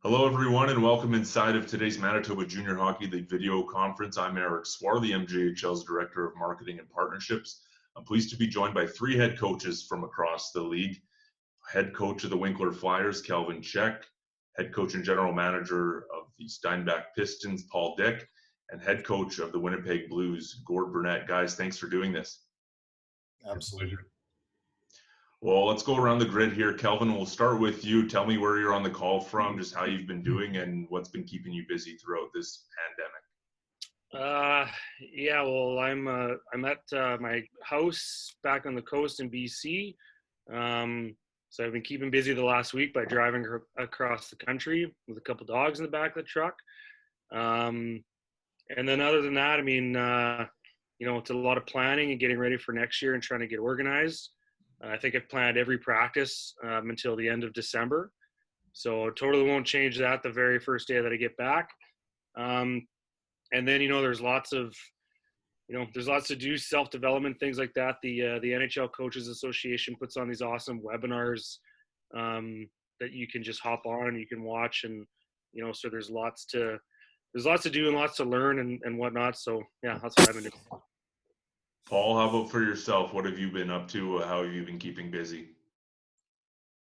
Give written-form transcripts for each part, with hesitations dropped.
Hello, everyone, and welcome inside of today's Manitoba Junior Hockey League video conference. I'm Erik Swar, the MJHL's Director of Marketing and Partnerships. I'm pleased to be joined by three head coaches from across the league. Head coach of the Winkler Flyers, Kelvin Cech, head coach and general manager of the Steinbach Pistons, Paul Dyck, and head coach of the Winnipeg Blues, Gord Burnett. Guys, thanks for doing this. Absolutely. Well, let's go around the grid here. Kelvin, we'll start with you. Tell me where you're on the call from, just how you've been doing, and what's been keeping you busy throughout this pandemic. Well, I'm at my house back on the coast in BC. So I've been keeping busy the last week by driving across the country with a couple dogs in the back of the truck. And then other than that, it's a lot of planning and getting ready for next year and trying to get organized. I think I've planned every practice until the end of December. So totally won't change that the very first day that I get back. And then, there's lots to do, self-development, things like that. The NHL Coaches Association puts on these awesome webinars that you can just hop on and you can watch. And, so there's lots to do and lots to learn and whatnot. So, yeah, that's what I've been doing. Paul, how about for yourself? What have you been up to? How have you been keeping busy?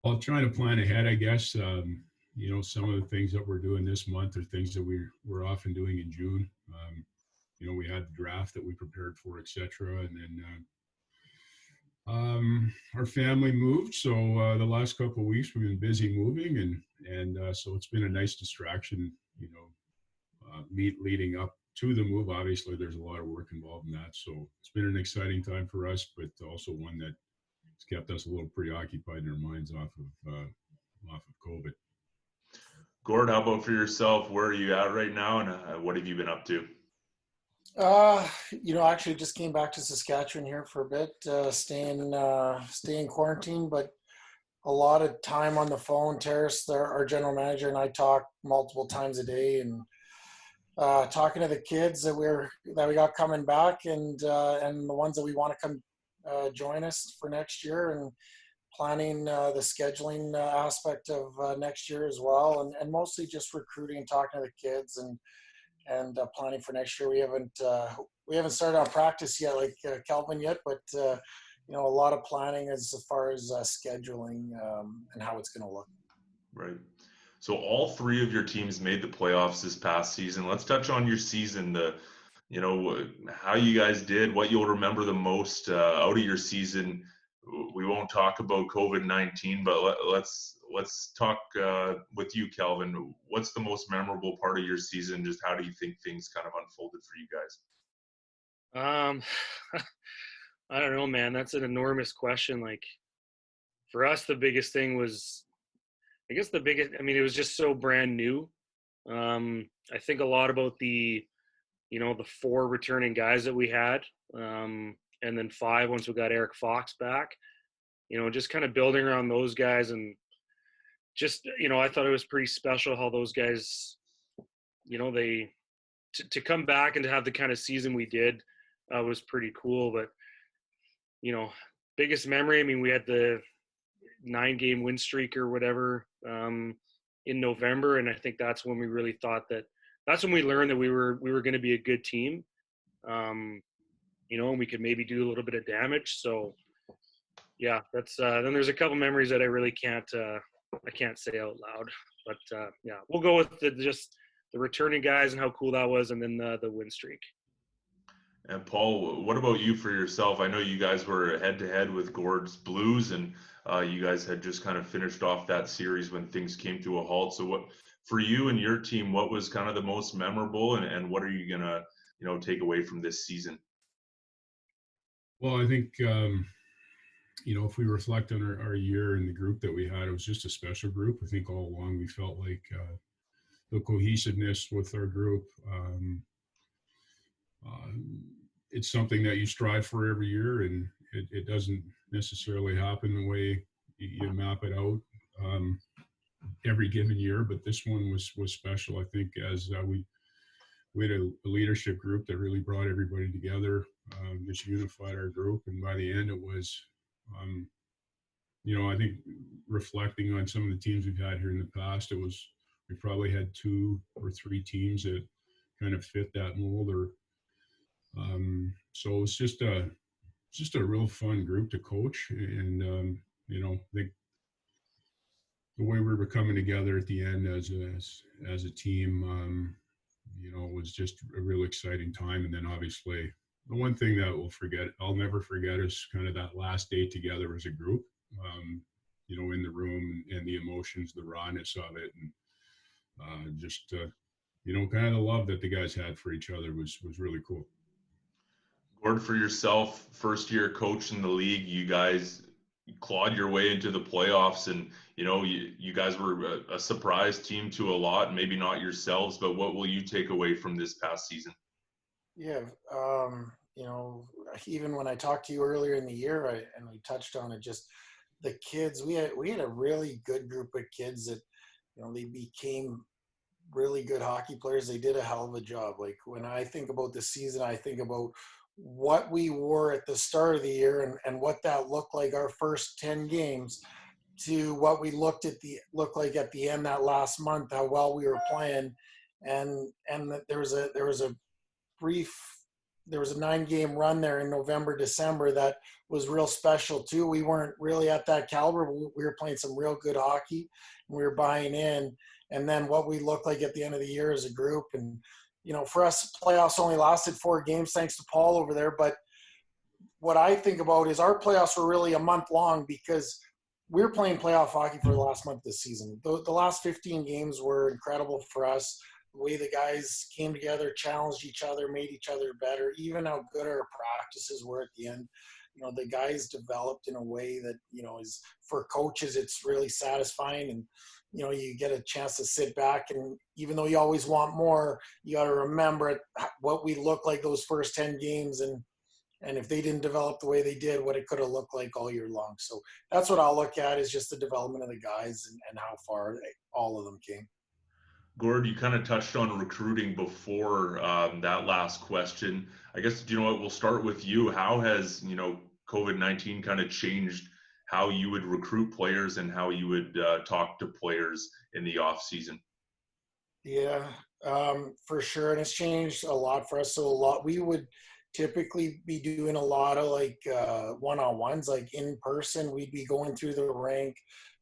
Well, trying to plan ahead, I guess. Some of the things that we're doing this month are things that we're often doing in June. We had the draft that we prepared for, etc. And then our family moved. So the last couple of weeks we've been busy moving, and so it's been a nice distraction, leading up to the move. Obviously, there's a lot of work involved in that. So it's been an exciting time for us, but also one that has kept us a little preoccupied in our minds off of COVID. Gord, how about for yourself? Where are you at right now, and what have you been up to? Actually just came back to Saskatchewan here for a bit, staying quarantined, but a lot of time on the phone. Terrace, our general manager, and I talk multiple times a day, and talking to the kids that we got coming back, and the ones that we want to come join us for next year, and planning the scheduling aspect of next year as well, and mostly just recruiting and talking to the kids and planning for next year. We haven't started on practice yet, like Kelvin yet, but a lot of planning as far as scheduling and how it's going to look. Right. So all three of your teams made the playoffs this past season. Let's touch on your season, how you guys did, what you'll remember the most out of your season. We won't talk about COVID-19, but let's talk with you, Kelvin. What's the most memorable part of your season? Just how do you think things kind of unfolded for you guys? I don't know, man. That's an enormous question. Like, for us, the biggest thing was, it was just so brand new. I think a lot about the four returning guys that we had, and then five once we got Erik Fox back. Just kind of building around those guys, and just I thought it was pretty special how those guys, they to come back and to have the kind of season we did was pretty cool. But biggest memory, we had the 9-game win streak or whatever in November, and I think that's when we really thought that's when we learned that we were going to be a good team, and we could maybe do a little bit of damage. So yeah, that's then there's a couple memories that I really can't say out loud, but yeah, we'll go with just the returning guys and how cool that was, and then the win streak. And Paul, what about you for yourself? I know you guys were head-to-head with Gord's Blues, and you guys had just kind of finished off that series when things came to a halt. So what, for you and your team, what was kind of the most memorable, and what are you going to, take away from this season? Well, I think, if we reflect on our year and the group that we had, it was just a special group. I think all along we felt like the cohesiveness with our group, it's something that you strive for every year, and it doesn't necessarily happen the way you map it out every given year. But this one was special. I think as we had a leadership group that really brought everybody together, just unified our group, and by the end it was, I think reflecting on some of the teams we've had here in the past, we we probably had 2 or 3 teams that kind of fit that mold. So it's just a real fun group to coach, and I think the way we were coming together at the end as a team, was just a real exciting time. And then obviously the one thing that I'll never forget is kind of that last day together as a group, in the room, and the emotions, the rawness of it, and kind of the love that the guys had for each other was really cool. Gord, for yourself, first year coach in the league, you guys clawed your way into the playoffs, and you guys were a surprise team to a lot, maybe not yourselves, but what will you take away from this past season? Yeah, even when I talked to you earlier in the year, and we touched on it, just the kids, we had a really good group of kids that, they became really good hockey players. They did a hell of a job. Like, when I think about the season, I think about what we were at the start of the year, and what that looked like our first 10 games, to what we looked like at the end, that last month, how well we were playing. And there was a 9-game run there in November, December that was real special too. We weren't really at that caliber, but we were playing some real good hockey, and we were buying in. And then what we looked like at the end of the year as a group. And, for us, playoffs only lasted 4 games, thanks to Paul over there. But what I think about is our playoffs were really a month long, because we were playing playoff hockey for the last month of the season. The last 15 games were incredible for us. The way the guys came together, challenged each other, made each other better, even how good our practices were at the end. The guys developed in a way that, is, for coaches, it's really satisfying. And, you get a chance to sit back, and even though you always want more, you got to remember what we looked like those first 10 games. And if they didn't develop the way they did, what it could have looked like all year long. So that's what I'll look at, is just the development of the guys, and how far all of them came. Gord, you kind of touched on recruiting before that last question. I guess, we'll start with you. How has, COVID-19 kind of changed how you would recruit players and how you would talk to players in the off season? Yeah, for sure. And it's changed a lot for us. So we would typically be doing a lot of one-on-ones, like in person. We'd be going through the rink,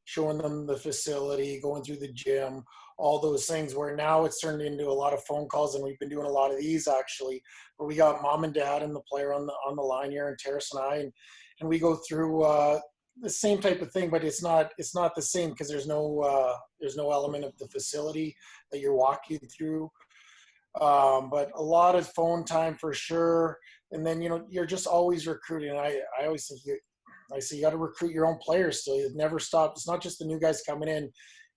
showing them the facility, going through the gym, all those things, where now it's turned into a lot of phone calls. And we've been doing a lot of these, actually, where we got mom and dad and the player on the line here, and Terrace and I, and we go through the same type of thing, but it's not the same, because there's no element of the facility that you're walking through. But a lot of phone time for sure. And then, you're just always recruiting. I always think you got to recruit your own players still. It never stops. It's not just the new guys coming in.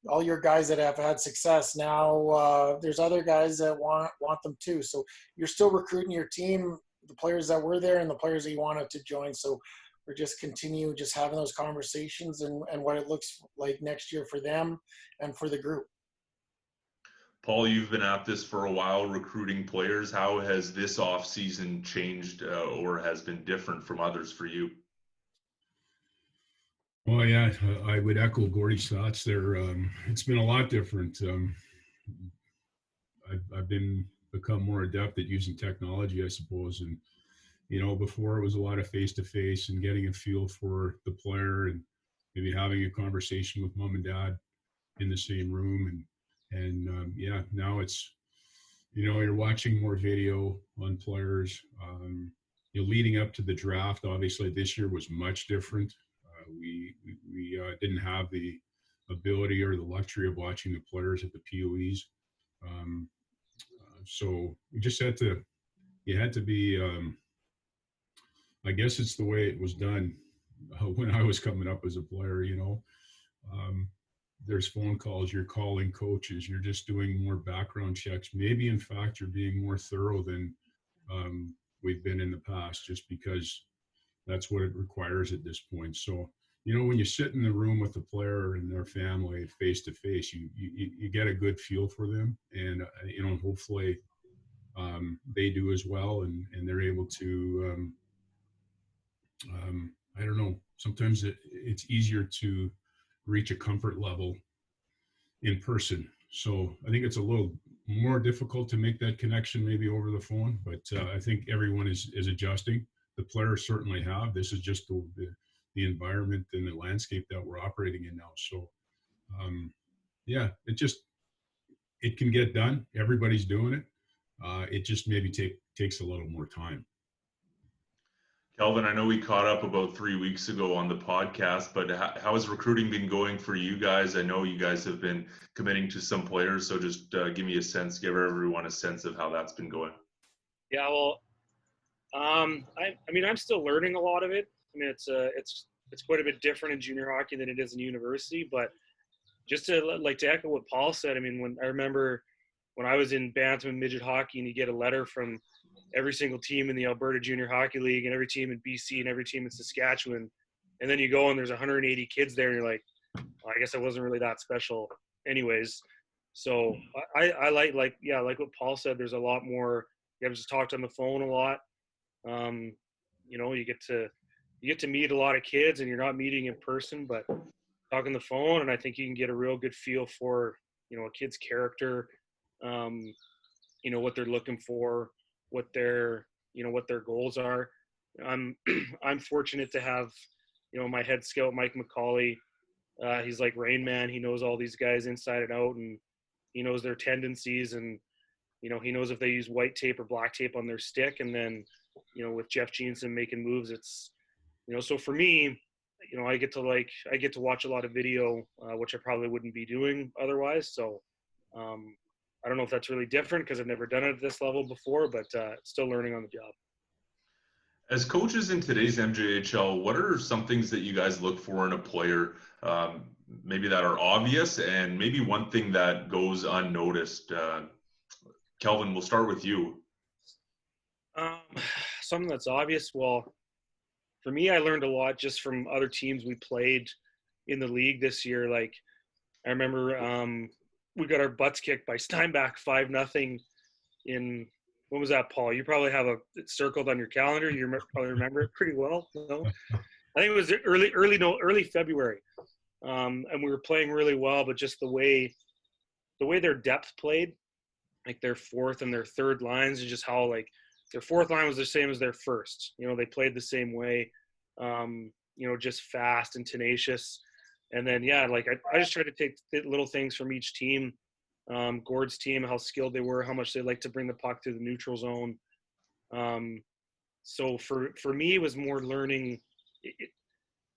All your guys that have had success now, there's other guys that want them too. So you're still recruiting your team, the players that were there and the players that you wanted to join. So we're just continue just having those conversations, and what it looks like next year for them and for the group. Paul, you've been at this for a while, recruiting players. How has this off season changed or has been different from others for you? Well, yeah, I would echo Gordy's thoughts there. It's been a lot different. I've become more adept at using technology, I suppose. And, before it was a lot of face-to-face and getting a feel for the player, and maybe having a conversation with mom and dad in the same room. And now it's, you're watching more video on players. Leading up to the draft, obviously this year was much different. We didn't have the ability or the luxury of watching the players at the POEs. So we just you had to be, I guess it's the way it was done when I was coming up as a player, there's phone calls, you're calling coaches, you're just doing more background checks. Maybe in fact, you're being more thorough than we've been in the past, just because that's what it requires at this point. So, when you sit in the room with the player and their family face to face, you get a good feel for them, and hopefully they do as well, and they're able to. I don't know. Sometimes it's easier to reach a comfort level in person. So I think it's a little more difficult to make that connection maybe over the phone, but I think everyone is adjusting. The players certainly have. This is just the environment and the landscape that we're operating in now. So yeah, it can get done. Everybody's doing it. It just maybe takes a little more time. Kelvin, I know we caught up about 3 weeks ago on the podcast, but how has recruiting been going for you guys? I know you guys have been committing to some players, so just give me a sense, give everyone a sense of how that's been going. Yeah, well, I mean, I'm still learning a lot of it. I mean, it's quite a bit different in junior hockey than it is in university, but just to echo what Paul said, I mean, when I remember when I was in bantam and midget hockey and you get a letter from every single team in the Alberta Junior Hockey League and every team in BC and every team in Saskatchewan, and then you go and there's 180 kids there and you're like, well, I guess I wasn't really that special anyways. So I like what Paul said, there's a lot more, you have to talk on the phone a lot. You know, you get to meet a lot of kids and you're not meeting in person, but talk on the phone, and I think you can get a real good feel for, you know, a kid's character, you know, what they're looking for, what their goals are. I'm fortunate to have, you know, my head scout, Mike McCauley. He's like Rain Man. He knows all these guys inside and out, and he knows their tendencies, and, you know, he knows if they use white tape or black tape on their stick. And then, you know, with Jeff Jeanson making moves, it's, you know, so for me, you know, I get to watch a lot of video, which I probably wouldn't be doing otherwise. So I don't know if that's really different because I've never done it at this level before, but still learning on the job. As coaches in today's MJHL, what are some things that you guys look for in a player, maybe that are obvious, and maybe one thing that goes unnoticed? Kelvin, we'll start with you. Something that's obvious. Well, for me, I learned a lot just from other teams we played in the league this year. Like, I remember we got our butts kicked by Steinbach 5-0 in, when was that, Paul? You probably have it circled on your calendar. You probably remember it pretty well. No? I think it was early February. And we were playing really well, but just the way their depth played, like their fourth and their third lines, and just how, like, their fourth line was the same as their first. You know, they played the same way, you know, just fast and tenacious. And then, yeah, like I just tried to take little things from each team. Gord's team, how skilled they were, how much they like to bring the puck to the neutral zone. So for me, it was more learning.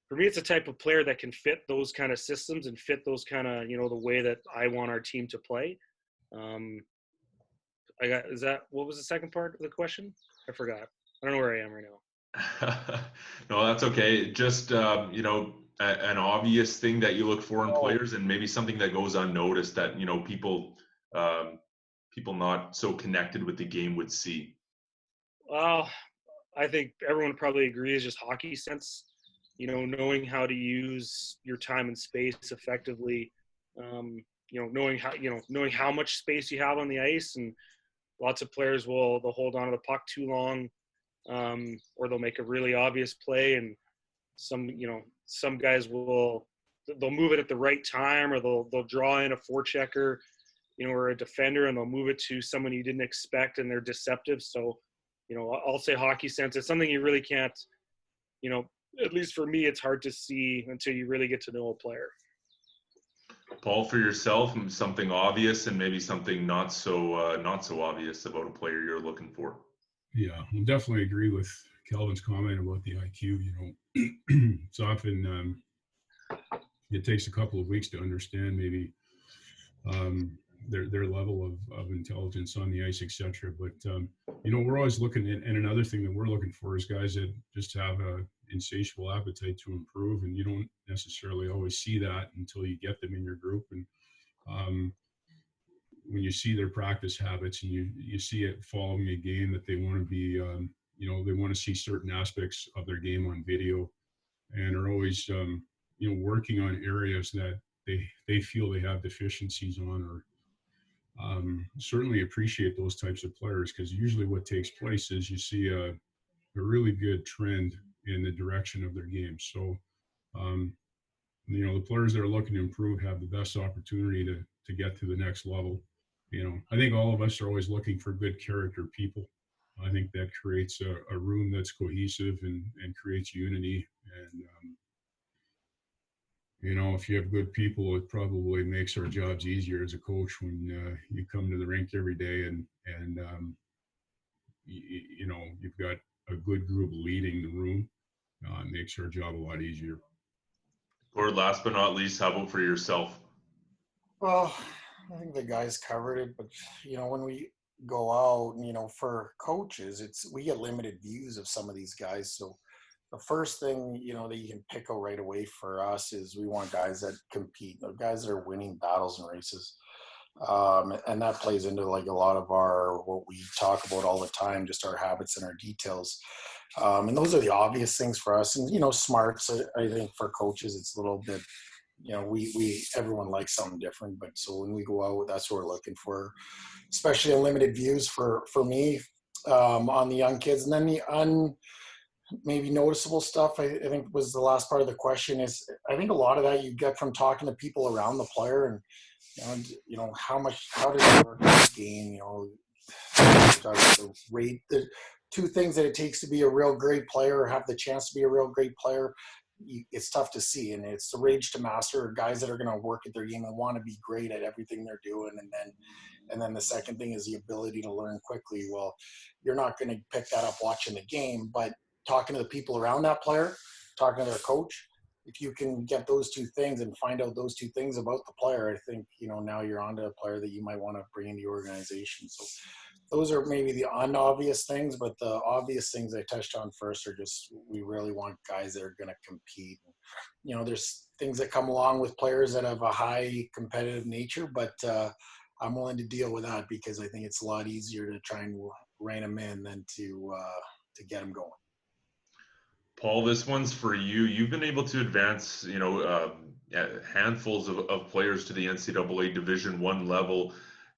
For me, it's a type of player that can fit those kind of systems and fit those kind of, you know, the way that I want our team to play. What was the second part of the question? I forgot. I don't know where I am right now. No, that's okay. Just, you know, an obvious thing that you look for in players, and maybe something that goes unnoticed that, you know, people not so connected with the game would see. Well, I think everyone probably agrees, just hockey sense, you know, knowing how to use your time and space effectively, you know, knowing how much space you have on the ice. And lots of players they'll hold on to the puck too long, or they'll make a really obvious play, and some guys they'll move it at the right time, or they'll draw in a forechecker, you know, or a defender, and they'll move it to someone you didn't expect, and they're deceptive. So, you know, I'll say hockey sense. It's something you really can't, you know, at least for me, it's hard to see until you really get to know a player. Paul, for yourself, something obvious and maybe something not so obvious about a player you're looking for. Yeah, I definitely agree with Kelvin's comment about the IQ. You know, it's often it takes a couple of weeks to understand maybe their level of intelligence on the ice, etc. But you know, we're always looking at, and another thing that we're looking for is guys that just have a insatiable appetite to improve, and you don't necessarily always see that until you get them in your group. And when you see their practice habits and you see it following a game, that they want to be, you know, they want to see certain aspects of their game on video, and are always, you know, working on areas that they feel they have deficiencies on, or certainly appreciate those types of players, because usually what takes place is you see a really good trend in the direction of their game. So, you know, the players that are looking to improve have the best opportunity to get to the next level. I think all of us are always looking for good character people. I think that creates a room that's cohesive and creates unity. And, if you have good people, it probably makes our jobs easier as a coach when you come to the rink every day and you've got a good group leading the room. It makes our job a lot easier. Gord, last but not least, how about for yourself? Well, I think the guys covered it, but when we go out, for coaches, we get limited views of some of these guys. So the first thing, that you can pick out right away for us is we want guys that compete, guys that are winning battles and races. And that plays into like a lot of what we talk about all the time, just our habits and our details. And those are the obvious things for us. And, smarts, I think for coaches, it's a little bit, everyone likes something different. But so when we go out, that's what we're looking for, especially in limited views for me on the young kids. And then the maybe noticeable stuff, I think was the last part of the question is, I think a lot of that you get from talking to people around the player and, how does it work in the game? The rate, the two things that it takes to be a real great player or have the chance to be a real great player. It's tough to see, and it's the rage to master, guys that are going to work at their game and want to be great at everything they're doing. And then the second thing is the ability to learn quickly. Well, you're not going to pick that up watching the game, but talking to the people around that player, talking to their coach, if you can get those two things and find out those two things about the player, I think, now you're onto a player that you might want to bring into your organization. So those are maybe the unobvious things, but the obvious things I touched on first are just, we really want guys that are going to compete. There's things that come along with players that have a high competitive nature, but I'm willing to deal with that because I think it's a lot easier to try and rein them in than to get them going. Paul, this one's for you. You've been able to advance, handfuls of players to the NCAA Division I level.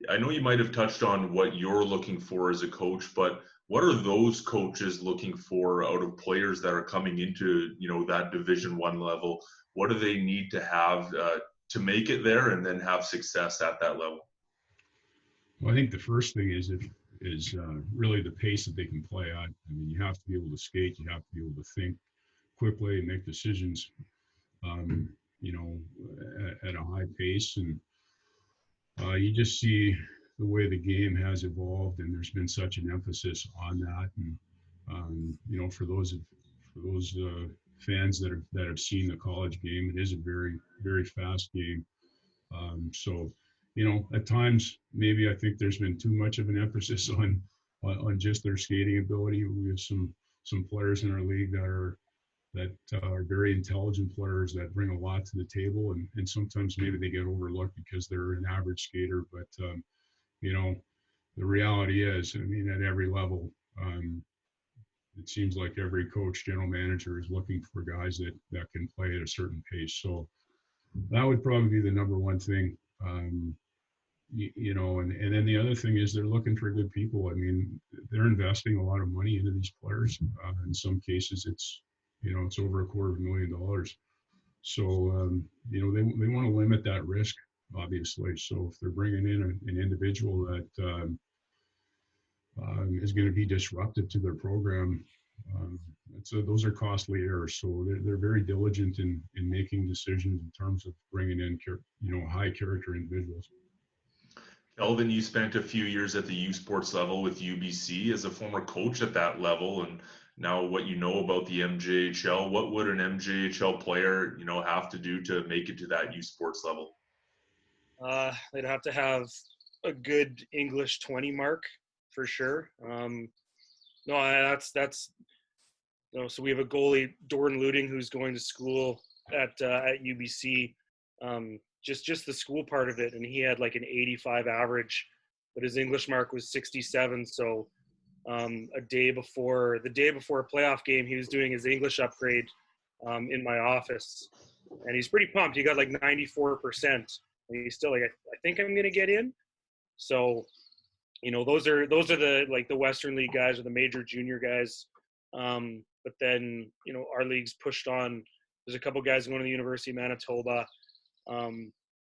I know you might have touched on what you're looking for as a coach, but what are those coaches looking for out of players that are coming into, that Division I level? What do they need to have to make it there and then have success at that level? Well, I think the first thing is really the pace that they can play at. I mean, you have to be able to skate, you have to be able to think quickly and make decisions, at a high pace. And you just see the way the game has evolved, and there's been such an emphasis on that. And for those fans that have seen the college game, it is a very, very fast game. So at times, maybe I think there's been too much of an emphasis on just their skating ability. We have some players in our league that are very intelligent players that bring a lot to the table, and sometimes maybe they get overlooked because they're an average skater. But the reality is, I mean, at every level, it seems like every coach, general manager is looking for guys that can play at a certain pace. So that would probably be the number one thing. And then the other thing is they're looking for good people. I mean, they're investing a lot of money into these players. In some cases, it's over $250,000. So, they want to limit that risk, obviously. So if they're bringing in an individual that is going to be disruptive to their program, those are costly errors. So they're very diligent in making decisions in terms of bringing in, high character individuals. Kelvin, you spent a few years at the U Sports level with UBC as a former coach at that level, and now what you know about the MJHL. What would an MJHL player, have to do to make it to that U Sports level? They'd have to have a good English 20 mark for sure. So we have a goalie, Dorn Luding, who's going to school at UBC. Just the school part of it, and he had like an 85 average, but his English mark was 67. So the day before a playoff game, he was doing his English upgrade in my office, and he's pretty pumped. He got like 94%, and he's still like, I think I'm gonna get in. So those are the the Western League guys or the major junior guys. But then our league's pushed on. There's a couple guys going to the University of Manitoba.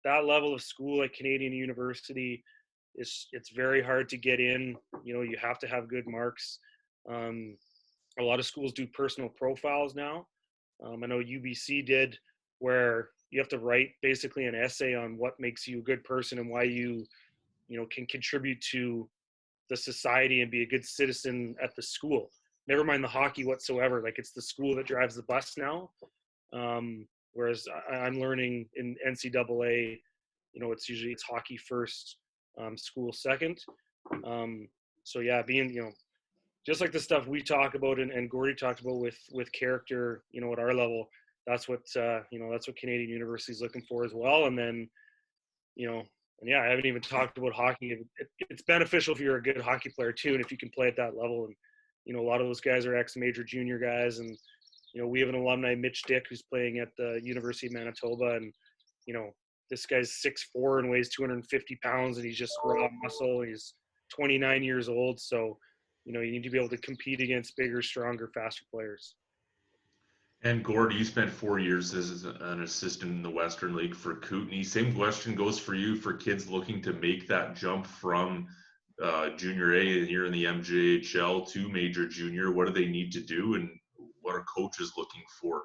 that level of school at Canadian University, it's very hard to get in. You know, you have to have good marks. A lot of schools do personal profiles now. I know UBC did, where you have to write basically an essay on what makes you a good person and why you know, can contribute to the society and be a good citizen at the school. Never mind the hockey whatsoever. Like, it's the school that drives the bus now. Whereas I'm learning in NCAA, you know, it's hockey first, school second. So yeah, being, you know, just like the stuff we talk about and Gordy talked about with character, you know, at our level, that's what, you know, that's what Canadian University is looking for as well. And then, you know, and yeah, I haven't even talked about hockey. It's beneficial if you're a good hockey player too, and if you can play at that level. And, you know, a lot of those guys are ex-major junior guys. And, you know, we have an alumni, Mitch Dyck, who's playing at the University of Manitoba. And, you know, this guy's 6'4" and weighs 250 pounds, and he's just raw muscle. He's 29 years old. So, you know, you need to be able to compete against bigger, stronger, faster players. And Gord, you spent 4 years as an assistant in the Western League for Kootenay. Same question goes for you for kids looking to make that jump from junior A here in the MJHL to major junior. What do they need to do, and what are coaches looking for?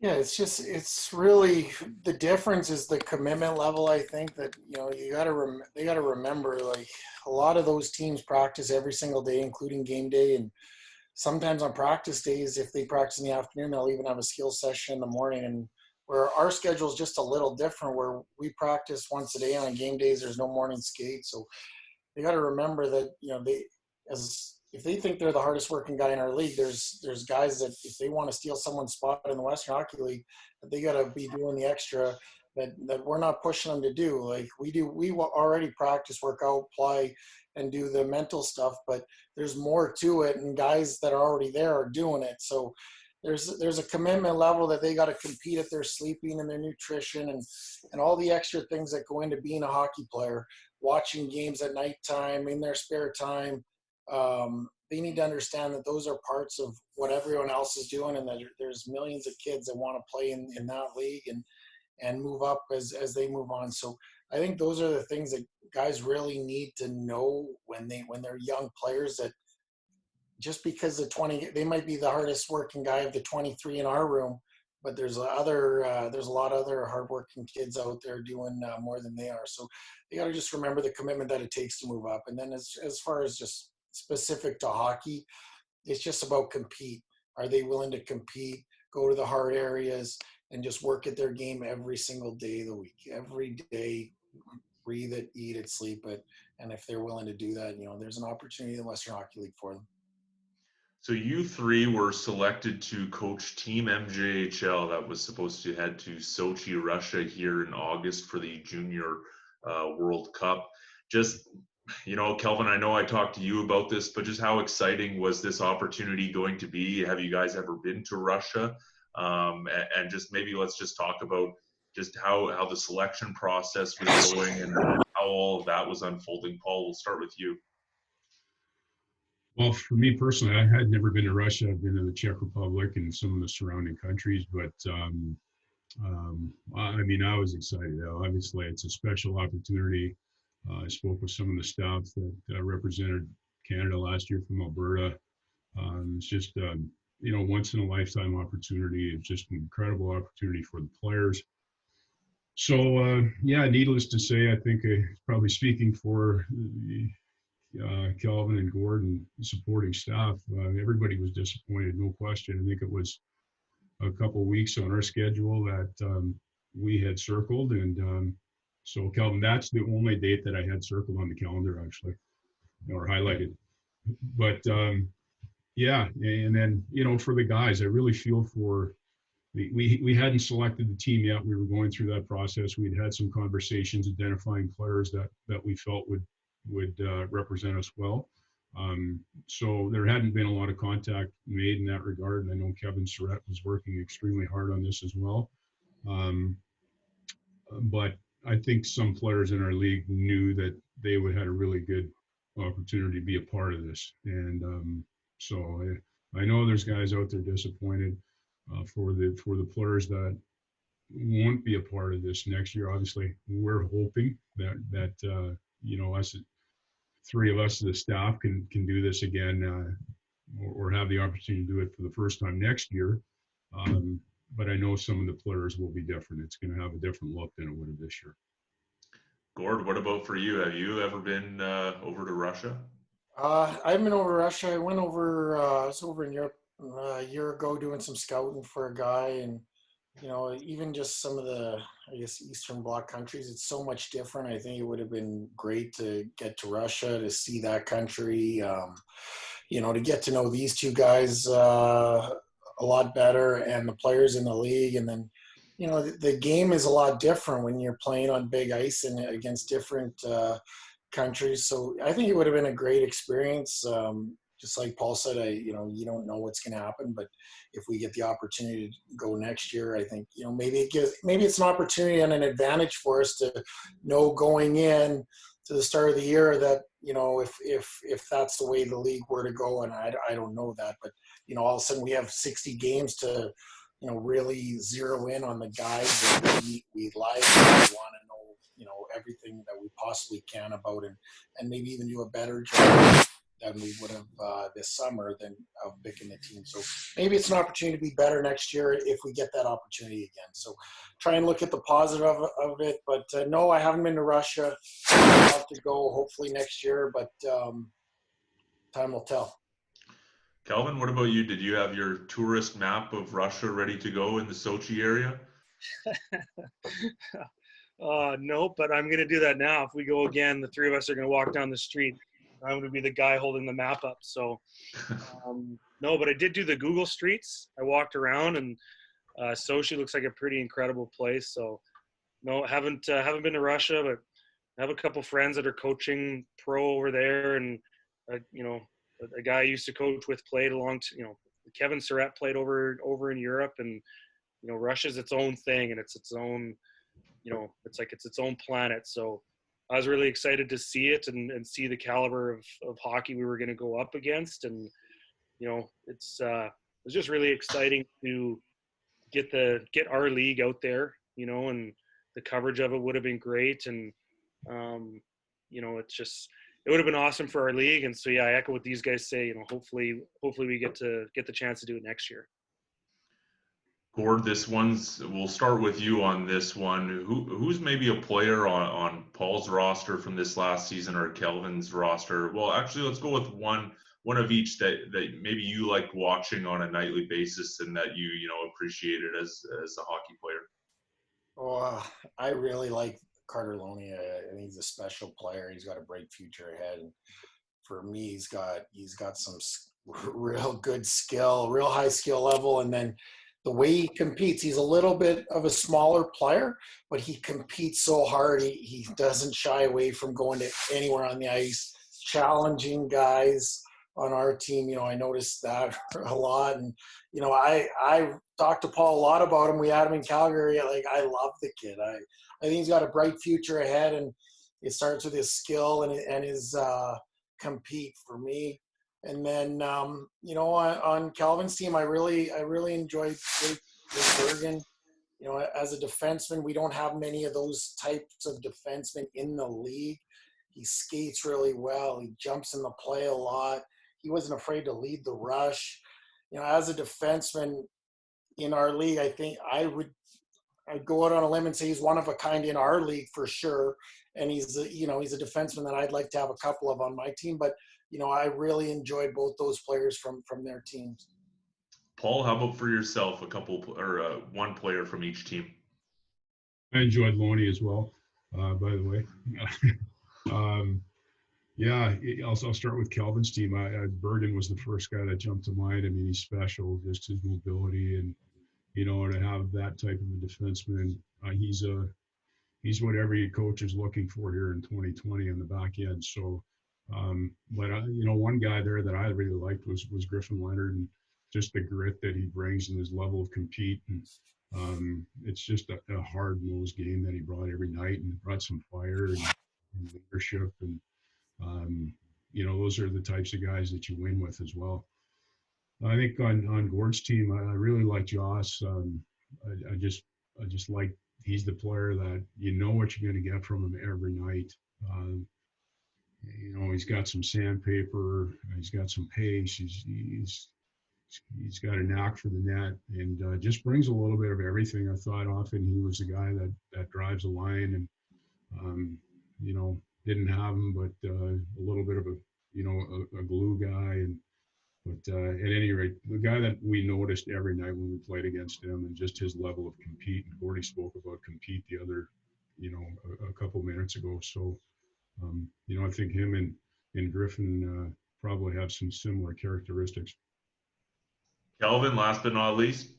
Yeah, it's really, the difference is the commitment level. I think that, you know, they got to remember, like, a lot of those teams practice every single day, including game day. And sometimes on practice days, if they practice in the afternoon, they'll even have a skill session in the morning. And where our schedule is just a little different, where we practice once a day, and on game days, there's no morning skate. So they got to remember that, you know, if they think they're the hardest working guy in our league, there's guys that if they want to steal someone's spot in the Western Hockey League, that they got to be doing the extra that we're not pushing them to do. Like we do, we already practice, work out, play, and do the mental stuff, but there's more to it, and guys that are already there are doing it. So there's a commitment level that they got to compete at their sleeping and their nutrition and all the extra things that go into being a hockey player, watching games at nighttime, in their spare time. They need to understand that those are parts of what everyone else is doing, and that there's millions of kids that want to play in that league and move up as they move on. So I think those are the things that guys really need to know when they're young players, that just because they might be the hardest working guy of the 23 in our room, but there's a lot of other hardworking kids out there doing more than they are. So they got to just remember the commitment that it takes to move up. And then as far as just specific to hockey, it's just about compete. Are they willing to compete, go to the hard areas, and just work at their game every single day of the week, every day, breathe it, eat it, sleep it. And if they're willing to do that, you know, there's an opportunity in the Western Hockey League for them. So you three were selected to coach Team MJHL that was supposed to head to Sochi, Russia here in August for the Junior World Cup. Just, you know, Kelvin, I know I talked to you about this, but just how exciting was this opportunity going to be? Have you guys ever been to Russia? And just maybe let's just talk about just how the selection process was going and how all of that was unfolding. Paul, we'll start with you. Well, for me personally, I had never been to Russia. I've been to the Czech Republic and some of the surrounding countries, but I mean, I was excited. Obviously, it's a special opportunity. I spoke with some of the staff that represented Canada last year from Alberta. It's just, you know, once in a lifetime opportunity. It's just an incredible opportunity for the players. So, yeah, needless to say, I think probably speaking for Kelvin and Gord and supporting staff, everybody was disappointed, no question. I think it was a couple of weeks on our schedule that we had circled, and so Kelvin, that's the only date that I had circled on the calendar actually, or highlighted. But yeah, and then, you know, for the guys, I really feel for we hadn't selected the team yet. We were going through that process. We'd had some conversations identifying players that we felt would represent us well. So there hadn't been a lot of contact made in that regard. And I know Kevin Surratt was working extremely hard on this as well. But I think some players in our league knew that they would have a really good opportunity to be a part of this. And so I know there's guys out there disappointed for the players that won't be a part of this next year. Obviously, we're hoping that us, three of us, the staff, can do this again, or have the opportunity to do it for the first time next year. But I know some of the players will be different. It's going to have a different look than it would have this year. Gord, what about for you? Have you ever been over to Russia? I've been over Russia. I went over, I was over in Europe a year ago doing some scouting for a guy, and even just some of the, I guess, Eastern Bloc countries, it's so much different. I think it would have been great to get to Russia, to see that country, to get to know these two guys a lot better, and the players in the league. And then, the game is a lot different when you're playing on big ice and against different countries. So I think it would have been a great experience. Just like Paul said, you don't know what's going to happen, but if we get the opportunity to go next year, I think, maybe it's an opportunity and an advantage for us to know going in to the start of the year that, if that's the way the league were to go, and I don't know that, but, all of a sudden we have 60 games to, really zero in on the guys that we like. We want to know, everything that we possibly can about, and maybe even do a better job than we would have this summer of picking the team. So maybe it's an opportunity to be better next year if we get that opportunity again. So try and look at the positive of it. But no, I haven't been to Russia. I'll have to go hopefully next year, but time will tell. Kelvin, what about you? Did you have your tourist map of Russia ready to go in the Sochi area? No, but I'm going to do that now. If we go again, the three of us are going to walk down the street. I'm going to be the guy holding the map up. So, no, but I did do the Google Streets. I walked around, and Sochi looks like a pretty incredible place. So, no, haven't been to Russia, but I have a couple friends that are coaching pro over there, and a guy I used to coach with played along. Kevin Surratt played over in Europe, and Russia's its own thing, and it's its own. It's its own planet. So I was really excited to see it and see the caliber of hockey we were going to go up against. And, it was just really exciting to get our league out there, and the coverage of it would have been great. And, it would have been awesome for our league. And so, yeah, I echo what these guys say, hopefully we get the chance to do it next year. Gord, we'll start with you on this one. Who's maybe a player on Paul's roster from this last season, or Kelvin's roster? Well, actually, let's go with one of each that maybe you like watching on a nightly basis and that you appreciated as a hockey player. Oh, I really like Carter Lamia. I think he's a special player. He's got a bright future ahead. And for me, he's got some real good skill, real high skill level, and then the way he competes, he's a little bit of a smaller player, but he competes so hard. He doesn't shy away from going to anywhere on the ice, challenging guys on our team. I noticed that a lot. And, I talked to Paul a lot about him. We had him in Calgary. I love the kid. I think he's got a bright future ahead, and it starts with his skill and his compete for me. And then, on Kelvin's team, I really enjoyed Bergen. As a defenseman, we don't have many of those types of defensemen in the league. He skates really well. He jumps in the play a lot. He wasn't afraid to lead the rush. As a defenseman in our league, I think I'd go out on a limb and say he's one of a kind in our league for sure. And he's a defenseman that I'd like to have a couple of on my team. But I really enjoyed both those players from their teams. Paul, how about for yourself, one player from each team? I enjoyed Loney as well, by the way. I'll start with Kelvin's team. Bergen was the first guy that jumped to mind. I mean, he's special, just his mobility and, to have that type of a defenseman. He's what every coach is looking for here in 2020 on the back end. So, one guy there that I really liked was Griffin Leonard, and just the grit that he brings and his level of compete. And it's just a hard-nosed game that he brought every night, and brought some fire and leadership. And, those are the types of guys that you win with as well. I think on Gord's team, I really like Joss. just like he's the player that you know what you're going to get from him every night. He's got some sandpaper, he's got some pace, he's got a knack for the net, and just brings a little bit of everything. I thought often he was a guy that drives a line, and didn't have him, but a little bit of a glue guy. But at any rate, the guy that we noticed every night when we played against him, and just his level of compete. And Gordy spoke about compete the other, a couple minutes ago. So, I think him and Griffin probably have some similar characteristics. Kelvin, last but not least.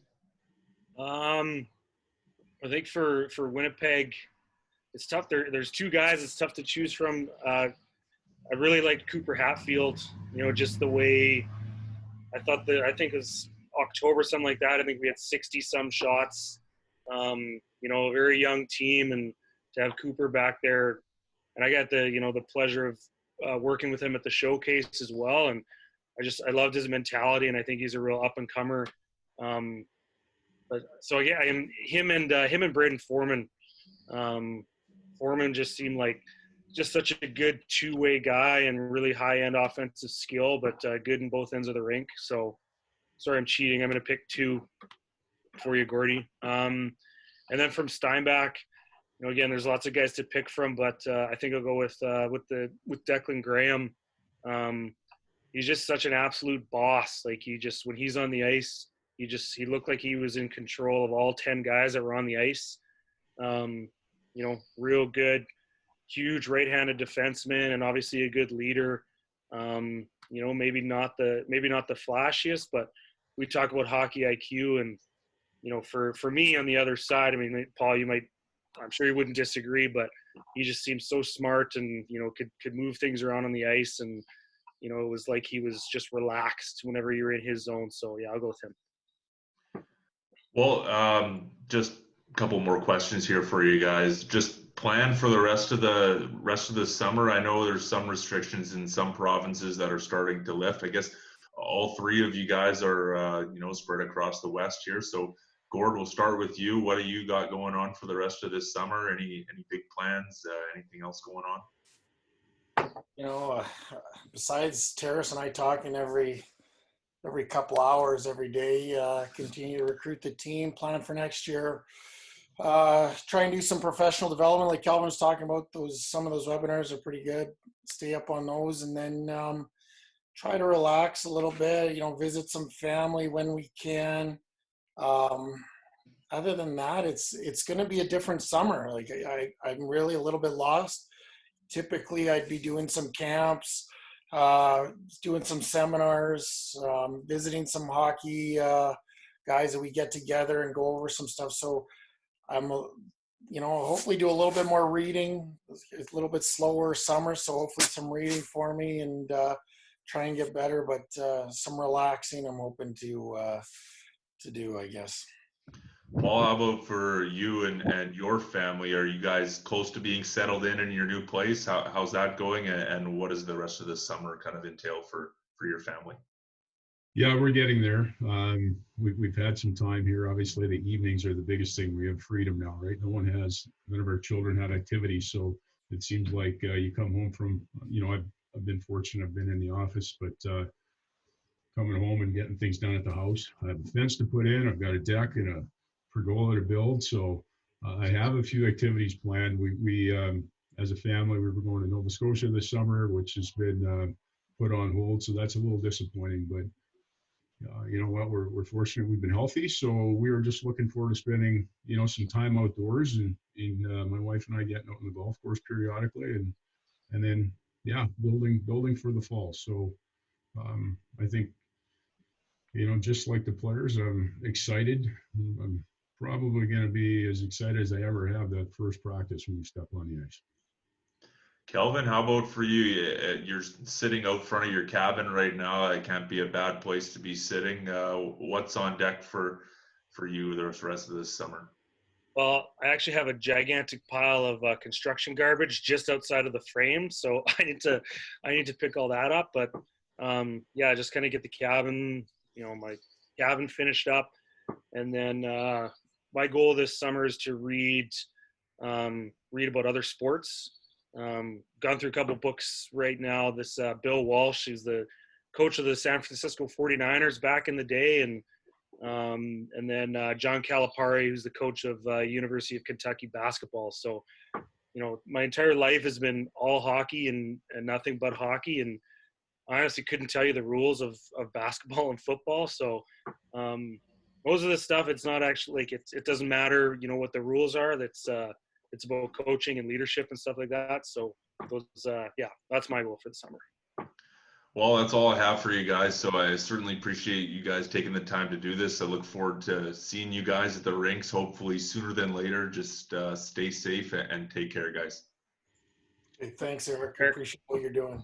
I think for Winnipeg, it's tough. There's two guys it's tough to choose from. I really liked Cooper Hatfield. Just the way I think it was October, something like that. I think we had 60 some shots. A very young team, and to have Cooper back there, and I got the pleasure of working with him at the showcase as well. And I loved his mentality, and I think he's a real up and comer. But so yeah, him and Braden Foreman. Foreman just seemed like just such a good two-way guy and really high-end offensive skill, but good in both ends of the rink. So, sorry, I'm cheating. I'm going to pick two for you, Gordy. And then from Steinbach, again, there's lots of guys to pick from, but I think I'll go with Declan Graham. He's just such an absolute boss. Like when he's on the ice, he looked like he was in control of all 10 guys that were on the ice. Real good, huge right-handed defenseman, and obviously a good leader. Maybe not the flashiest, but we talk about hockey IQ, and for me on the other side, I mean, Paul, I'm sure you wouldn't disagree, but he just seems so smart, and could move things around on the ice, and it was like he was just relaxed whenever you were in his zone. So yeah, I'll go with him. Well, just a couple more questions here for you guys. Just plan for the rest of the summer. I know there's some restrictions in some provinces that are starting to lift. I guess all three of you guys are spread across the West here. So Gord, we'll start with you. What do you got going on for the rest of this summer? Any big plans? Anything else going on? Besides Terrace and I talking every couple hours every day, continue to recruit the team, plan for next year, try and do some professional development like Kelvin was talking about. Some of those webinars are pretty good. Stay up on those, and then try to relax a little bit, visit some family when we can. Other than that, it's going to be a different summer. Like I'm really a little bit lost. Typically I'd be doing some camps, doing some seminars, visiting some hockey guys that we get together and go over some stuff. So I'm, hopefully do a little bit more reading. It's a little bit slower summer, so hopefully some reading for me and try and get better. But some relaxing I'm hoping to do, I guess. Paul, how about for you and your family? Are you guys close to being settled in your new place? How's that going? And what does the rest of the summer kind of entail for your family? Yeah, we're getting there. We've had some time here. Obviously, the evenings are the biggest thing. We have freedom now, right? None of our children had activities, so it seems like you come home from, I've been fortunate. I've been in the office, but coming home and getting things done at the house. I have a fence to put in. I've got a deck and a pergola to build. So I have a few activities planned. We as a family, we were going to Nova Scotia this summer, which has been put on hold. So that's a little disappointing, but you know what, we're fortunate we've been healthy. So we were just looking forward to spending, some time outdoors and my wife and I getting out on the golf course periodically and then, yeah, building for the fall. So I think, just like the players, I'm excited. I'm probably going to be as excited as I ever have that first practice when we step on the ice. Kelvin, how about for you? You're sitting out front of your cabin right now. It can't be a bad place to be sitting. What's on deck for you the rest of this summer? Well, I actually have a gigantic pile of construction garbage just outside of the frame, so I need to pick all that up. But yeah, just kind of get the cabin, my cabin finished up, and then my goal this summer is to read about other sports. Gone through a couple books right now. This Bill Walsh, who's the coach of the San Francisco 49ers back in the day, and then John Calipari, who's the coach of University of Kentucky basketball. So, my entire life has been all hockey and nothing but hockey, and I honestly couldn't tell you the rules of basketball and football. So most of this stuff, it's not actually like it doesn't matter, what the rules are. It's about coaching and leadership and stuff like that. So those, that's my goal for the summer. Well, that's all I have for you guys. So I certainly appreciate you guys taking the time to do this. I look forward to seeing you guys at the rinks, hopefully sooner than later. Just stay safe and take care, guys. Hey, thanks, Erik. I appreciate what you're doing.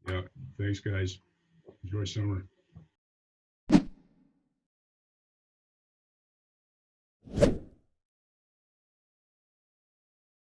Yeah. Thanks, guys. Enjoy summer.